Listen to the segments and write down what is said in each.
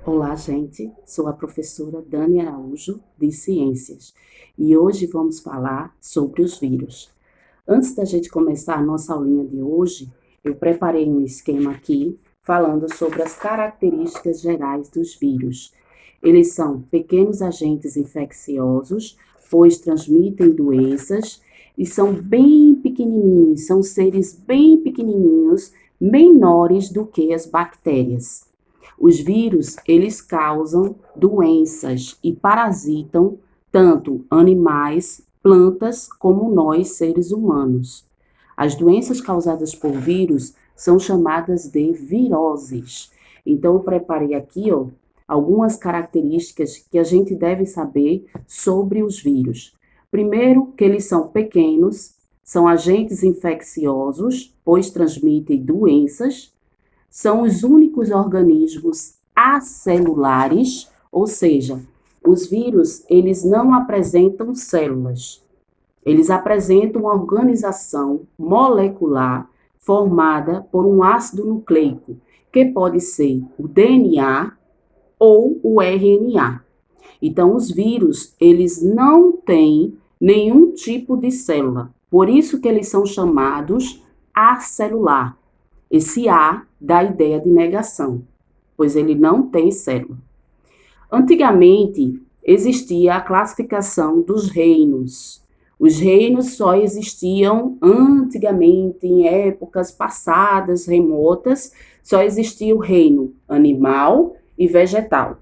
Olá, gente. Sou a professora Dani Araújo, de Ciências, e hoje vamos falar sobre os vírus. Antes da gente começar a nossa aulinha de hoje, eu preparei um esquema aqui falando sobre as características gerais dos vírus. Eles são pequenos agentes infecciosos, pois transmitem doenças e são bem pequenininhos, são seres bem pequenininhos, menores do que as bactérias. Os vírus, eles causam doenças e parasitam tanto animais, plantas, como nós, seres humanos. As doenças causadas por vírus são chamadas de viroses. Então, eu preparei aqui, algumas características que a gente deve saber sobre os vírus. Primeiro, que eles são pequenos, são agentes infecciosos, pois transmitem doenças, são os únicos organismos acelulares, ou seja, os vírus, eles não apresentam células. Eles apresentam uma organização molecular formada por um ácido nucleico, que pode ser o DNA ou o RNA. Então, os vírus, eles não têm nenhum tipo de célula. Por isso que eles são chamados acelular. Esse A dá a ideia de negação, pois ele não tem célula. Antigamente, existia a classificação dos reinos. Os reinos só existiam antigamente, em épocas passadas, remotas, só existia o reino animal e vegetal.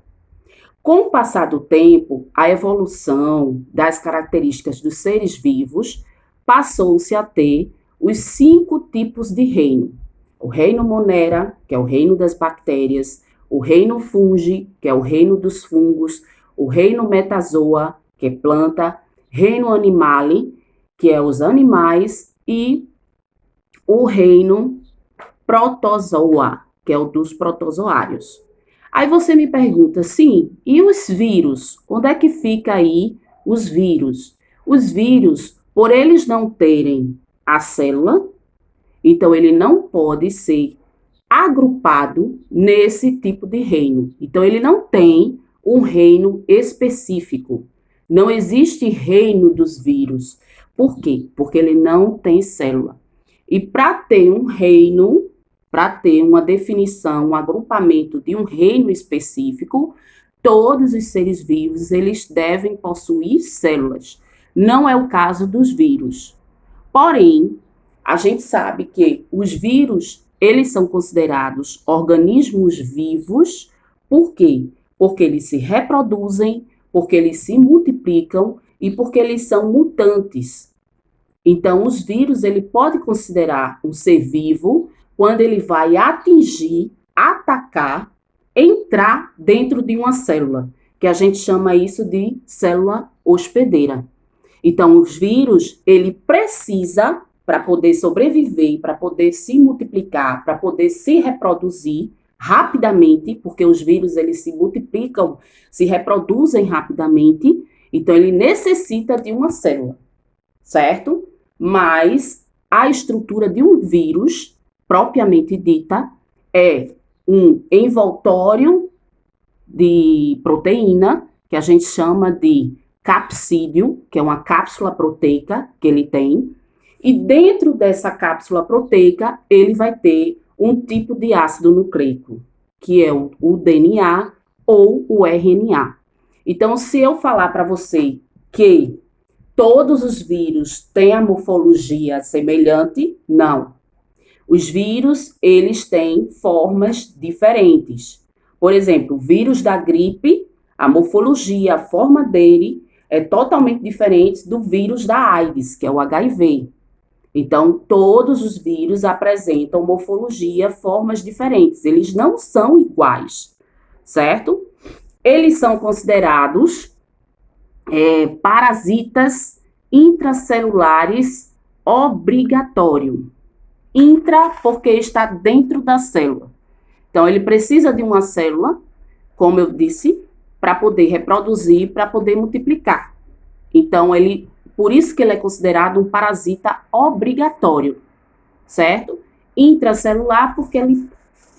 Com o passar do tempo, a evolução das características dos seres vivos passou-se a ter os 5 tipos de reino. O reino Monera, que é o reino das bactérias, o reino Fungi, que é o reino dos fungos, o reino Metazoa, que é planta, reino Animale, que é os animais, e o reino Protozoa, que é o dos protozoários. Aí você me pergunta, sim, e os vírus? Onde é que fica aí os vírus? Os vírus, por eles não terem a célula, então ele não pode ser agrupado nesse tipo de reino. Então ele não tem um reino específico. Não existe reino dos vírus. Por quê? Porque ele não tem célula. E para ter um reino, para ter uma definição, um agrupamento de um reino específico, todos os seres vivos, eles devem possuir células. Não é o caso dos vírus. Porém, a gente sabe que os vírus, eles são considerados organismos vivos, por quê? Porque eles se reproduzem, porque eles se multiplicam e porque eles são mutantes. Então, os vírus, ele pode considerar um ser vivo quando ele vai atingir, atacar, entrar dentro de uma célula, que a gente chama isso de célula hospedeira. Então, os vírus, ele precisa, para poder sobreviver, para poder se multiplicar, para poder se reproduzir rapidamente, porque os vírus, eles se multiplicam, se reproduzem rapidamente, então ele necessita de uma célula, certo? Mas a estrutura de um vírus, propriamente dita, é um envoltório de proteína, que a gente chama de capsídeo, que é uma cápsula proteica que ele tem, e dentro dessa cápsula proteica ele vai ter um tipo de ácido nucleico, que é o DNA ou o RNA. Então, se eu falar para você que todos os vírus têm a morfologia semelhante, não. Os vírus, eles têm formas diferentes. Por exemplo, o vírus da gripe, a morfologia, a forma dele é totalmente diferente do vírus da AIDS, que é o HIV. Então, todos os vírus apresentam morfologia, formas diferentes. Eles não são iguais, certo? Eles são considerados parasitas intracelulares obrigatório. Intra, porque está dentro da célula. Então, ele precisa de uma célula, como eu disse, para poder reproduzir, para poder multiplicar. Então, por isso que ele é considerado um parasita obrigatório, certo? Intracelular, porque ele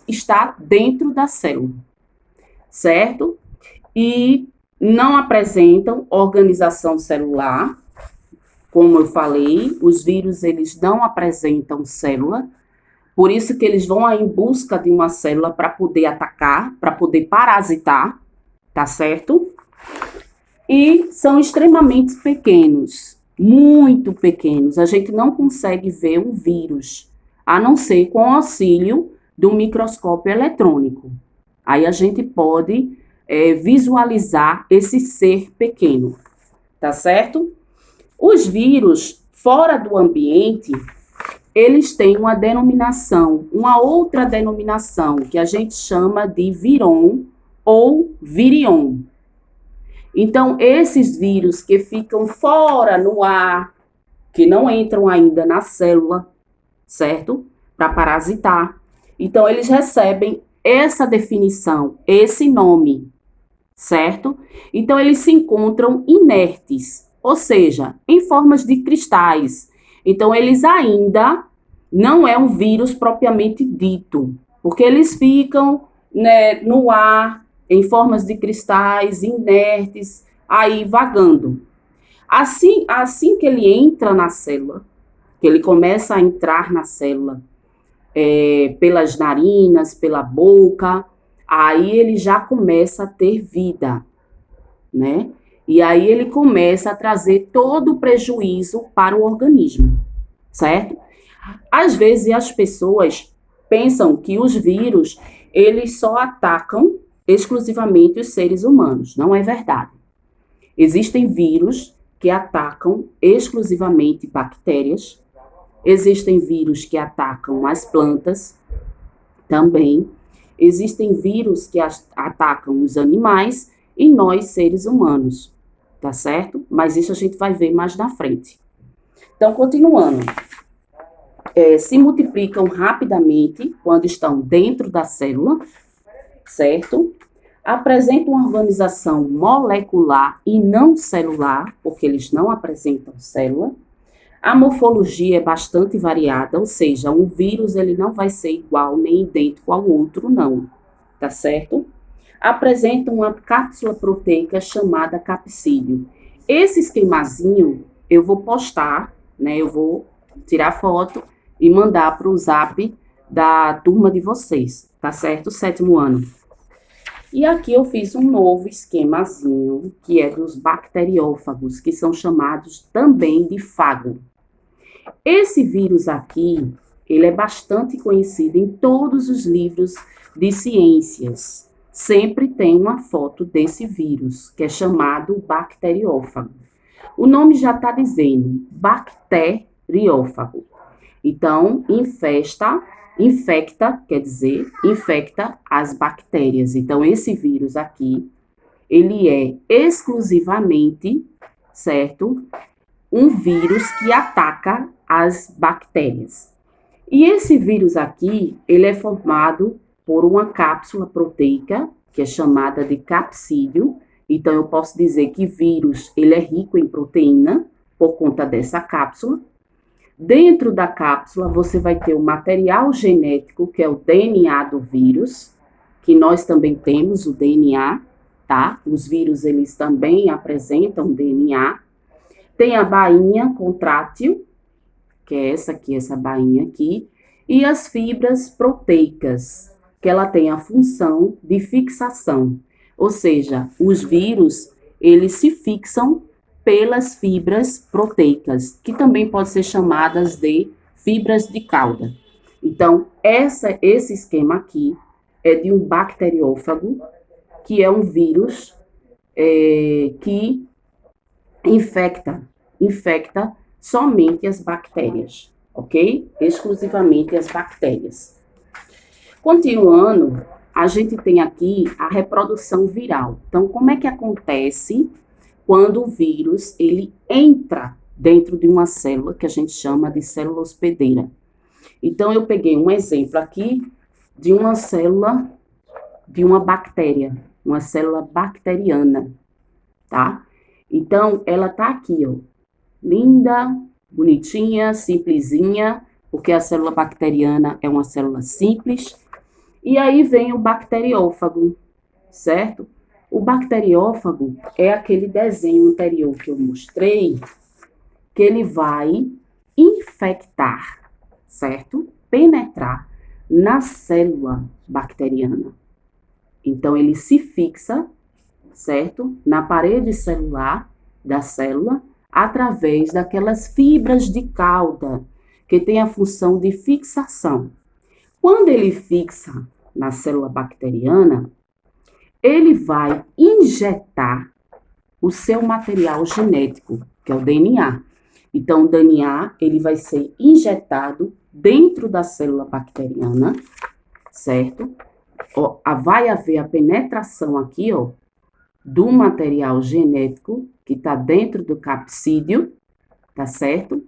está dentro da célula. certo? E não apresentam organização celular, como eu falei, os vírus eles não apresentam célula, por isso que eles vão em busca de uma célula para poder atacar, para poder parasitar, tá certo? E são extremamente pequenos, muito pequenos. A gente não consegue ver um vírus, a não ser com o auxílio do microscópio eletrônico. Aí a gente pode visualizar esse ser pequeno, tá certo? Os vírus, fora do ambiente, eles têm uma denominação, uma outra denominação, que a gente chama de viron ou virion. Então, esses vírus que ficam fora no ar, que não entram ainda na célula, certo? Para parasitar. Então, eles recebem essa definição, esse nome, certo? Então, eles se encontram inertes, ou seja, em formas de cristais. Então, eles ainda não é um vírus propriamente dito, porque eles ficam, né, no ar, em formas de cristais, inertes, aí vagando. Assim que ele entra na célula, que ele começa a entrar na célula, pelas narinas, pela boca, aí ele já começa a ter vida, né? E aí ele começa a trazer todo o prejuízo para o organismo, certo? Às vezes as pessoas pensam que os vírus, eles só atacam exclusivamente os seres humanos. Não é verdade. Existem vírus que atacam exclusivamente bactérias, existem vírus que atacam as plantas também, existem vírus que atacam os animais e nós, seres humanos, tá certo? Mas isso a gente vai ver mais na frente. Então, continuando. Se multiplicam rapidamente quando estão dentro da célula, certo? Apresentam uma organização molecular e não celular, porque eles não apresentam célula. A morfologia é bastante variada, ou seja, um vírus ele não vai ser igual nem idêntico ao outro, não, tá certo? Apresentam uma cápsula proteica chamada capsídeo. Esse esquemazinho eu vou postar, né? Eu vou tirar foto e mandar para o zap da turma de vocês, tá certo? 7º ano. E aqui eu fiz um novo esquemazinho, que é dos bacteriófagos, que são chamados também de fago. Esse vírus aqui, ele é bastante conhecido em todos os livros de ciências. Sempre tem uma foto desse vírus, que é chamado bacteriófago. O nome já está dizendo, bacteriófago. Então, infecta as bactérias. Então, esse vírus aqui, ele é exclusivamente, certo? Um vírus que ataca as bactérias. E esse vírus aqui, ele é formado por uma cápsula proteica, que é chamada de capsídeo. Então, eu posso dizer que vírus, ele é rico em proteína, por conta dessa cápsula. Dentro da cápsula, você vai ter o material genético, que é o DNA do vírus, que nós também temos o DNA, tá? Os vírus, eles também apresentam DNA. Tem a bainha contrátil, que é essa aqui, essa bainha aqui, e as fibras proteicas, que ela tem a função de fixação. Ou seja, os vírus, eles se fixam pelas fibras proteicas, que também podem ser chamadas de fibras de cauda. Então, esse esquema aqui é de um bacteriófago, que é um vírus que infecta somente as bactérias, ok? Exclusivamente as bactérias. Continuando, a gente tem aqui a reprodução viral. Então, como é que acontece quando o vírus ele entra dentro de uma célula que a gente chama de célula hospedeira? Então, eu peguei um exemplo aqui de uma célula de uma bactéria, uma célula bacteriana, tá? Então, ela tá aqui, ó, linda, bonitinha, simplesinha, porque a célula bacteriana é uma célula simples. E aí vem o bacteriófago. certo? O bacteriófago é aquele desenho anterior que eu mostrei, que ele vai infectar, certo? Penetrar na célula bacteriana. Então, ele se fixa, certo? Na parede celular da célula, através daquelas fibras de cauda, que tem a função de fixação. Quando ele fixa na célula bacteriana, ele vai injetar o seu material genético, que é o DNA. Então, o DNA, ele vai ser injetado dentro da célula bacteriana, certo? Ó, vai haver a penetração aqui, ó, do material genético que está dentro do capsídeo, tá certo?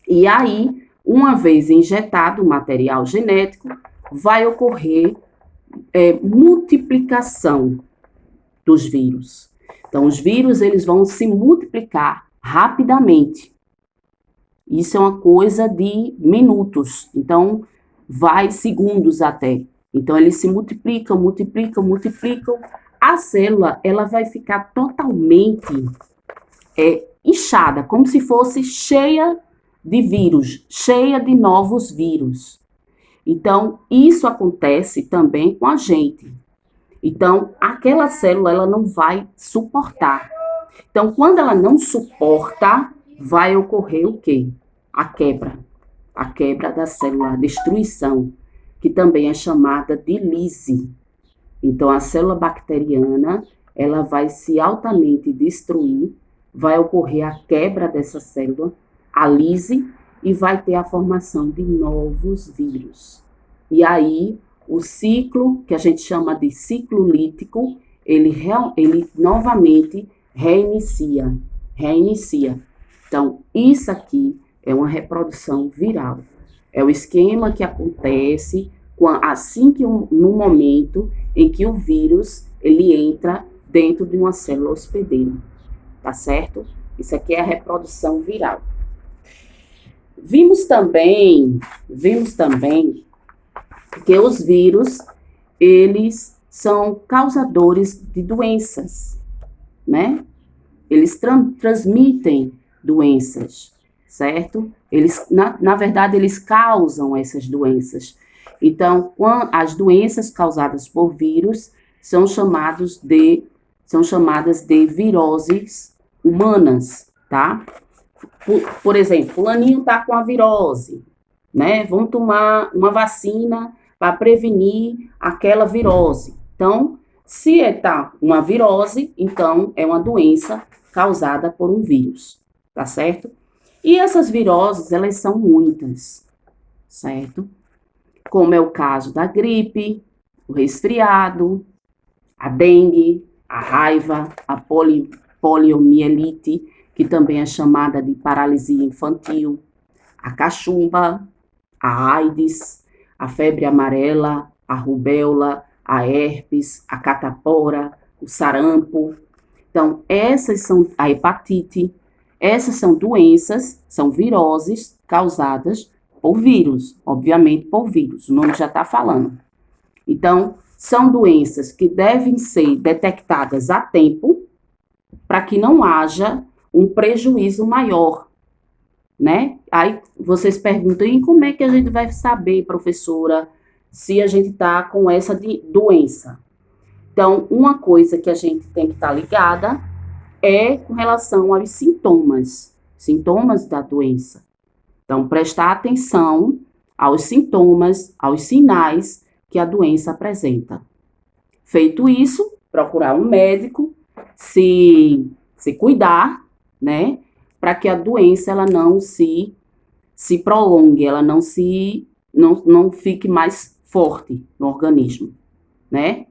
E aí, uma vez injetado o material genético, vai ocorrer multiplicação dos vírus. Então, os vírus, eles vão se multiplicar rapidamente. Isso é uma coisa de minutos. Então, vai segundos até. Então, eles se multiplicam. A célula, ela vai ficar totalmente inchada, como se fosse cheia de vírus, cheia de novos vírus. Então, isso acontece também com a gente. Então, aquela célula, ela não vai suportar. Então, quando ela não suporta, vai ocorrer o quê? A quebra da célula, a destruição, que também é chamada de lise. Então, a célula bacteriana, ela vai se altamente destruir, vai ocorrer a quebra dessa célula, a lise, e vai ter a formação de novos vírus. E aí, o ciclo, que a gente chama de ciclo lítico, ele novamente reinicia. Então, isso aqui é uma reprodução viral. É o esquema que acontece assim que no momento em que o vírus ele entra dentro de uma célula hospedeira, tá certo? Isso aqui é a reprodução viral. Vimos também que os vírus, eles são causadores de doenças, né? Eles transmitem doenças, certo? Eles, na verdade, eles causam essas doenças. Então, as doenças causadas por vírus são chamadas de viroses humanas, tá? Por exemplo, fulaninho está com a virose, né? Vamos tomar uma vacina para prevenir aquela virose. Então, se está uma virose, então é uma doença causada por um vírus, tá certo? E essas viroses, elas são muitas, certo? Como é o caso da gripe, o resfriado, a dengue, a raiva, a poliomielite, que também é chamada de paralisia infantil, a cachumba, a AIDS, a febre amarela, a rubéola, a herpes, a catapora, o sarampo. Então, essas são a hepatite. Essas são doenças, são viroses causadas por vírus, obviamente por vírus, o nome já está falando. Então, são doenças que devem ser detectadas a tempo para que não haja um prejuízo maior, né? Aí vocês perguntam, e como é que a gente vai saber, professora, se a gente está com essa doença? Então, uma coisa que a gente tem que estar ligada é com relação aos sintomas da doença. Então, prestar atenção aos sintomas, aos sinais que a doença apresenta. Feito isso, procurar um médico, se cuidar, né? Para que a doença ela não se prolongue, ela não fique mais forte no organismo, né?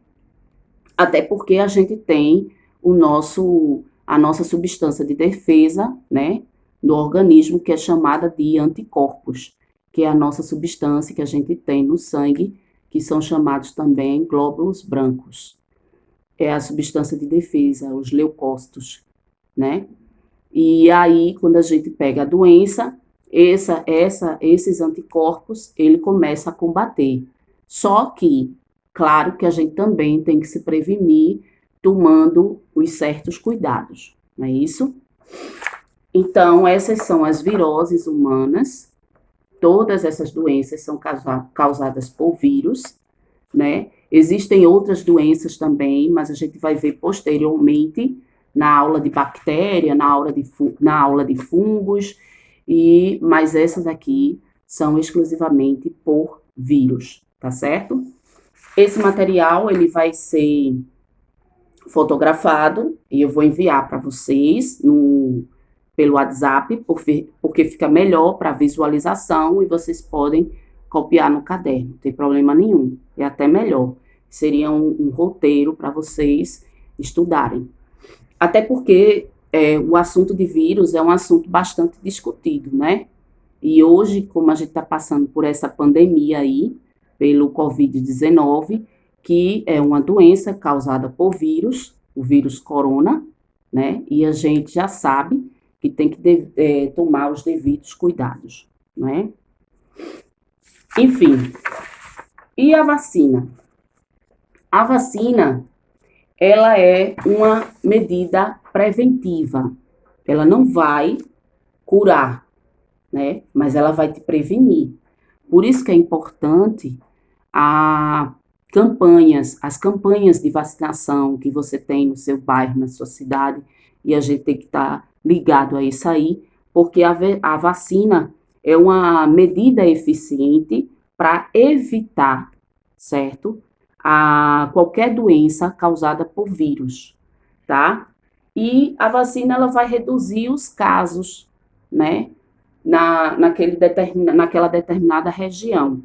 Até porque a gente tem a nossa substância de defesa, né, no organismo, que é chamada de anticorpos, que é a nossa substância que a gente tem no sangue, que são chamados também glóbulos brancos. É a substância de defesa, os leucócitos, né? E aí, quando a gente pega a doença, esses anticorpos, ele começa a combater. Só que Claro que a gente também tem que se prevenir tomando os certos cuidados, não é isso? Então, essas são as viroses humanas. Todas essas doenças são causadas por vírus, né? Existem outras doenças também, mas a gente vai ver posteriormente na aula de bactéria, na aula de fungos, mas essas aqui são exclusivamente por vírus, tá certo? Esse material ele vai ser fotografado e eu vou enviar para vocês pelo WhatsApp, porque fica melhor para visualização e vocês podem copiar no caderno, não tem problema nenhum, é até melhor. Seria um roteiro para vocês estudarem. Até porque o assunto de vírus é um assunto bastante discutido, né? E hoje, como a gente está passando por essa pandemia aí, pelo Covid-19, que é uma doença causada por vírus, o vírus corona, né? E a gente já sabe que tem que tomar os devidos cuidados, né? Enfim, e a vacina? A vacina, ela é uma medida preventiva. Ela não vai curar, né? Mas ela vai te prevenir. Por isso que é importante as campanhas de vacinação que você tem no seu bairro, na sua cidade, e a gente tem que estar ligado a isso aí, porque a vacina é uma medida eficiente para evitar, certo? Qualquer doença causada por vírus, tá? E a vacina ela vai reduzir os casos, né? Naquela determinada região.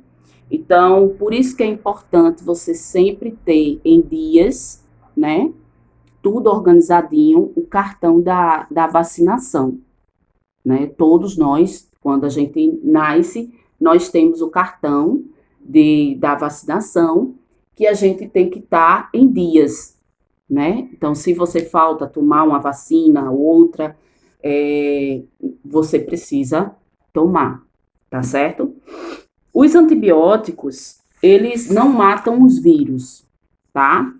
Então, por isso que é importante você sempre ter em dias, né? Tudo organizadinho, o cartão da vacinação, né? Todos nós, quando a gente nasce, nós temos o cartão da vacinação que a gente tem que estar em dias, né? Então, se você falta tomar uma vacina ou outra, você precisa tomar, tá certo? Os antibióticos, eles não matam os vírus, tá?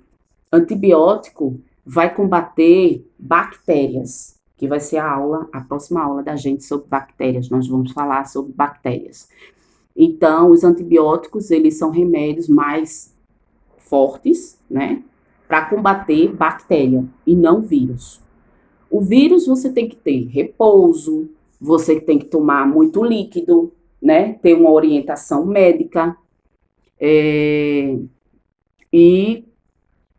Antibiótico vai combater bactérias, que vai ser a próxima aula da gente sobre bactérias. Nós vamos falar sobre bactérias. Então, os antibióticos, eles são remédios mais fortes, né? Para combater bactéria e não vírus. O vírus você tem que ter repouso, você tem que tomar muito líquido, né? Ter uma orientação médica. E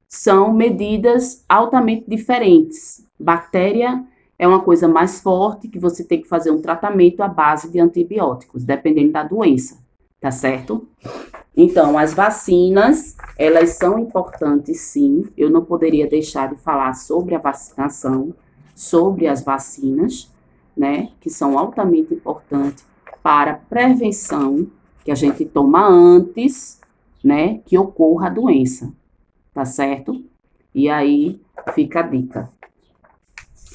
são medidas altamente diferentes. Bactéria é uma coisa mais forte que você tem que fazer um tratamento à base de antibióticos, dependendo da doença, tá certo? Então, as vacinas, elas são importantes sim. Eu não poderia deixar de falar sobre a vacinação, sobre as vacinas, né, que são altamente importantes para prevenção, que a gente toma antes, né, que ocorra a doença, tá certo? E aí fica a dica.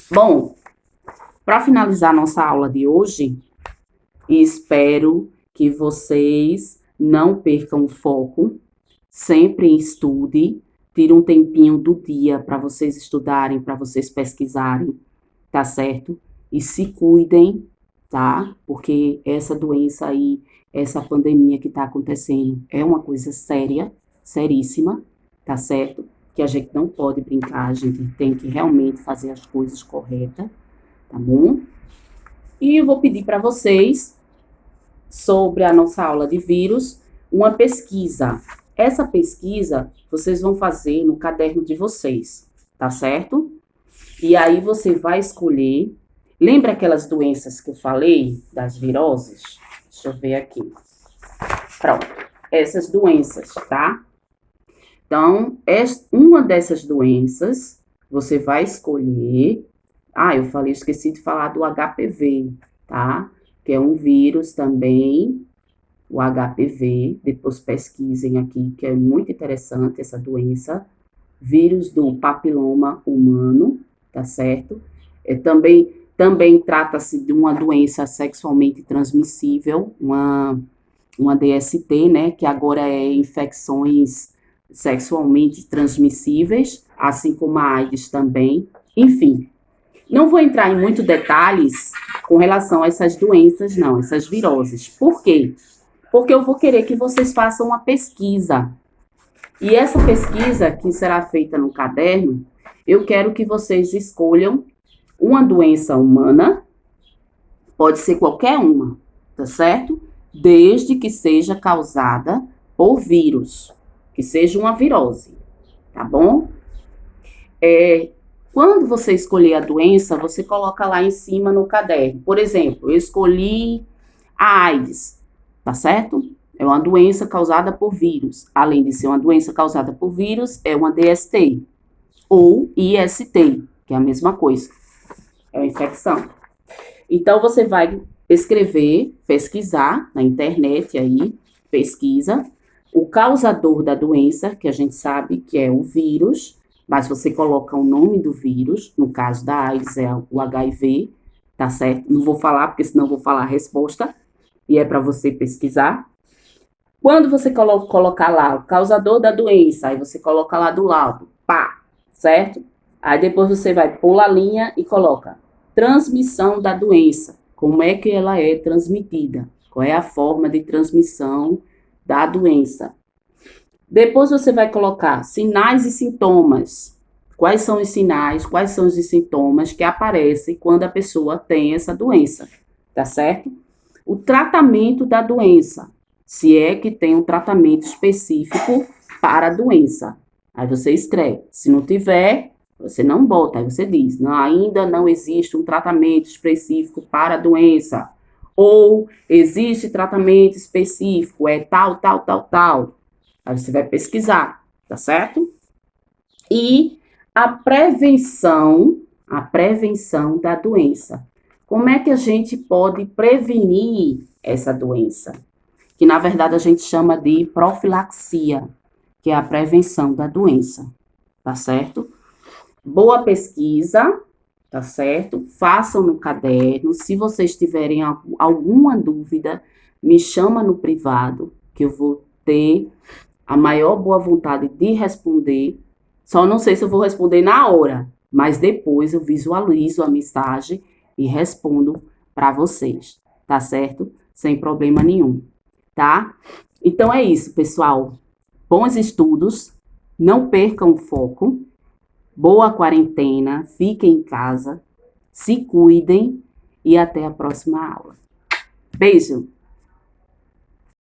Bom, para finalizar nossa aula de hoje, espero que vocês não percam o foco, sempre estude, tire um tempinho do dia para vocês estudarem, para vocês pesquisarem, tá certo? E se cuidem, tá? Porque essa doença aí, essa pandemia que tá acontecendo é uma coisa séria, seríssima, tá certo? Que a gente não pode brincar, a gente tem que realmente fazer as coisas corretas, tá bom? E eu vou pedir para vocês, sobre a nossa aula de vírus, uma pesquisa. Essa pesquisa vocês vão fazer no caderno de vocês, tá certo? E aí você vai escolher. Lembra aquelas doenças que eu falei, das viroses? Deixa eu ver aqui. Pronto. Essas doenças, tá? Então, uma dessas doenças, você vai escolher. Eu esqueci de falar do HPV, tá? Que é um vírus também, o HPV. Depois pesquisem aqui, que é muito interessante essa doença. Vírus do papiloma humano, tá certo? Também trata-se de uma doença sexualmente transmissível, uma DST, né? Que agora é infecções sexualmente transmissíveis, assim como a AIDS também. Enfim, não vou entrar em muitos detalhes com relação a essas doenças, não, essas viroses. Por quê? Porque eu vou querer que vocês façam uma pesquisa. E essa pesquisa, que será feita no caderno, eu quero que vocês escolham uma doença humana, pode ser qualquer uma, tá certo? Desde que seja causada por vírus, que seja uma virose, tá bom? Quando você escolher a doença, você coloca lá em cima no caderno. Por exemplo, eu escolhi a AIDS, tá certo? É uma doença causada por vírus. Além de ser uma doença causada por vírus, é uma DST ou IST, que é a mesma coisa. É uma infecção. Então, você vai escrever, pesquisar na internet aí, pesquisa, o causador da doença, que a gente sabe que é o vírus, mas você coloca o nome do vírus, no caso da AIDS é o HIV, tá certo? Não vou falar, porque senão vou falar a resposta, e é para você pesquisar. Quando você colocar lá o causador da doença, aí você coloca lá do lado, pá, certo? Aí depois você vai pular a linha e coloca transmissão da doença. Como é que ela é transmitida? Qual é a forma de transmissão da doença? Depois você vai colocar sinais e sintomas. Quais são os sinais, quais são os sintomas que aparecem quando a pessoa tem essa doença, tá certo? O tratamento da doença, se é que tem um tratamento específico para a doença. Aí você escreve. Se não tiver, você não bota. Aí você diz, não, ainda não existe um tratamento específico para a doença. Ou existe tratamento específico, é tal, tal, tal, tal. Aí você vai pesquisar, tá certo? E a prevenção da doença. Como é que a gente pode prevenir essa doença? Que na verdade a gente chama de profilaxia, que é a prevenção da doença, tá certo? Boa pesquisa, tá certo? Façam no caderno. Se vocês tiverem alguma dúvida, me chama no privado, que eu vou ter a maior boa vontade de responder. Só não sei se eu vou responder na hora, mas depois eu visualizo a mensagem e respondo para vocês, tá certo? Sem problema nenhum, tá? Então é isso, pessoal. Bons estudos, não percam o foco. Boa quarentena, fiquem em casa, se cuidem e até a próxima aula. Beijo!